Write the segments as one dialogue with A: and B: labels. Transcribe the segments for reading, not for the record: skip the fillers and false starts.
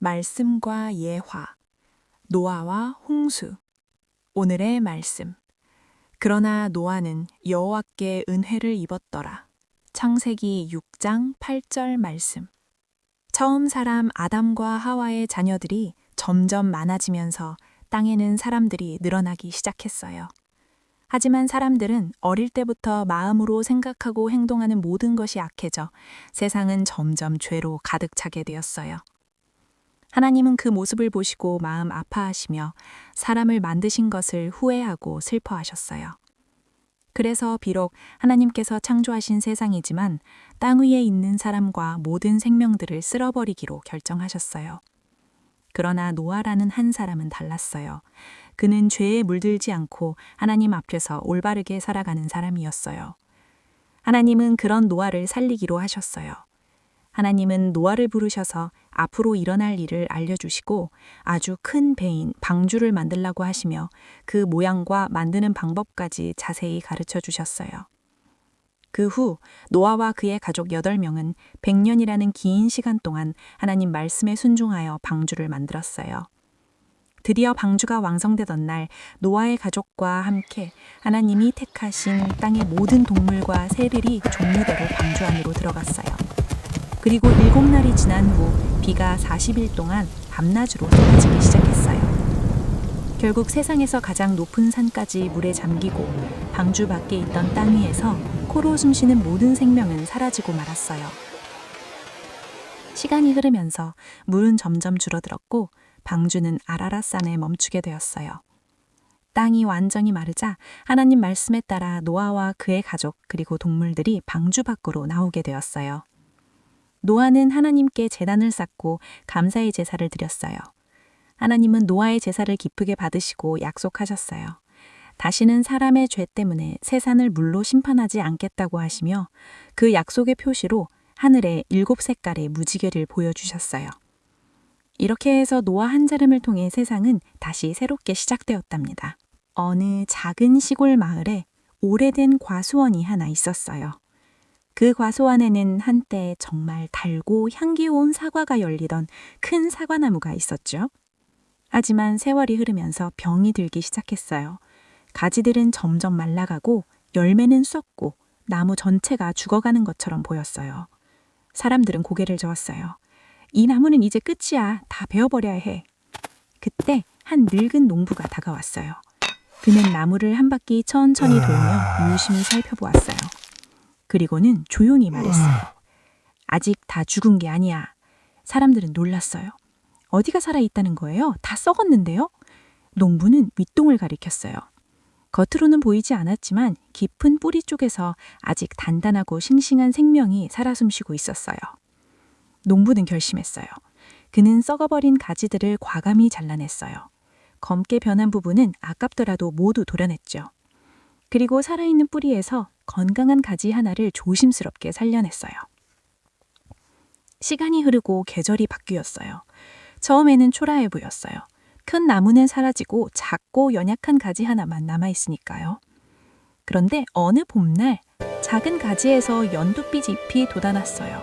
A: 말씀과 예화, 노아와 홍수. 오늘의 말씀. 그러나 노아는 여호와께 은혜를 입었더라. 창세기 6장 8절 말씀. 처음 사람 아담과 하와의 자녀들이 점점 많아지면서 땅에는 사람들이 늘어나기 시작했어요. 하지만 사람들은 어릴 때부터 마음으로 생각하고 행동하는 모든 것이 악해져 세상은 점점 죄로 가득 차게 되었어요. 하나님은 그 모습을 보시고 마음 아파하시며 사람을 만드신 것을 후회하고 슬퍼하셨어요. 그래서 비록 하나님께서 창조하신 세상이지만 땅 위에 있는 사람과 모든 생명들을 쓸어버리기로 결정하셨어요. 그러나 노아라는 한 사람은 달랐어요. 그는 죄에 물들지 않고 하나님 앞에서 올바르게 살아가는 사람이었어요. 하나님은 그런 노아를 살리기로 하셨어요. 하나님은 노아를 부르셔서 앞으로 일어날 일을 알려주시고 아주 큰 배인 방주를 만들라고 하시며 그 모양과 만드는 방법까지 자세히 가르쳐 주셨어요. 그 후 노아와 그의 가족 8명은 100년이라는 긴 시간 동안 하나님 말씀에 순종하여 방주를 만들었어요. 드디어 방주가 완성되던 날 노아의 가족과 함께 하나님이 택하신 땅의 모든 동물과 새들이 종류대로 방주 안으로 들어갔어요. 그리고 7날이 지난 후 비가 40일 동안 밤낮으로 쏟아지기 시작했어요. 결국 세상에서 가장 높은 산까지 물에 잠기고 방주 밖에 있던 땅 위에서 코로 숨쉬는 모든 생명은 사라지고 말았어요. 시간이 흐르면서 물은 점점 줄어들었고 방주는 아라랏산에 멈추게 되었어요. 땅이 완전히 마르자 하나님 말씀에 따라 노아와 그의 가족 그리고 동물들이 방주 밖으로 나오게 되었어요. 노아는 하나님께 제단을 쌓고 감사의 제사를 드렸어요. 하나님은 노아의 제사를 기쁘게 받으시고 약속하셨어요. 다시는 사람의 죄 때문에 세상을 물로 심판하지 않겠다고 하시며 그 약속의 표시로 하늘에 7색깔의 무지개를 보여주셨어요. 이렇게 해서 노아 한 사람을 통해 세상은 다시 새롭게 시작되었답니다. 어느 작은 시골 마을에 오래된 과수원이 하나 있었어요. 그 과수원에는 한때 정말 달고 향기로운 사과가 열리던 큰 사과나무가 있었죠. 하지만 세월이 흐르면서 병이 들기 시작했어요. 가지들은 점점 말라가고 열매는 썩고 나무 전체가 죽어가는 것처럼 보였어요. 사람들은 고개를 저었어요. 이 나무는 이제 끝이야. 다 베어버려야 해. 그때 한 늙은 농부가 다가왔어요. 그는 나무를 한 바퀴 천천히 돌며 유심히 살펴보았어요. 그리고는 조용히 말했어요. 아직 다 죽은 게 아니야. 사람들은 놀랐어요. 어디가 살아있다는 거예요? 다 썩었는데요? 농부는 윗동을 가리켰어요. 겉으로는 보이지 않았지만 깊은 뿌리 쪽에서 아직 단단하고 싱싱한 생명이 살아 숨쉬고 있었어요. 농부는 결심했어요. 그는 썩어버린 가지들을 과감히 잘라냈어요. 검게 변한 부분은 아깝더라도 모두 도려냈죠. 그리고 살아있는 뿌리에서 건강한 가지 하나를 조심스럽게 살려냈어요. 시간이 흐르고 계절이 바뀌었어요. 처음에는 초라해 보였어요. 큰 나무는 사라지고 작고 연약한 가지 하나만 남아있으니까요. 그런데 어느 봄날 작은 가지에서 연두빛 잎이 돋아났어요.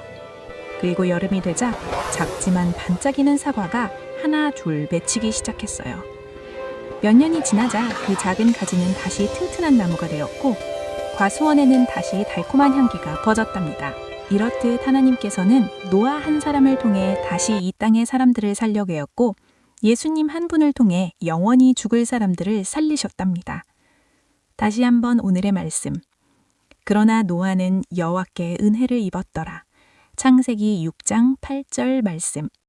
A: 그리고 여름이 되자 작지만 반짝이는 사과가 하나 둘 맺히기 시작했어요. 몇 년이 지나자 그 작은 가지는 다시 튼튼한 나무가 되었고 과수원에는 다시 달콤한 향기가 퍼졌답니다. 이렇듯 하나님께서는 노아 한 사람을 통해 다시 이 땅의 사람들을 살려게 하였고 예수님 한 분을 통해 영원히 죽을 사람들을 살리셨답니다. 다시 한번 오늘의 말씀. 그러나 노아는 여호와께 은혜를 입었더라. 창세기 6장 8절 말씀.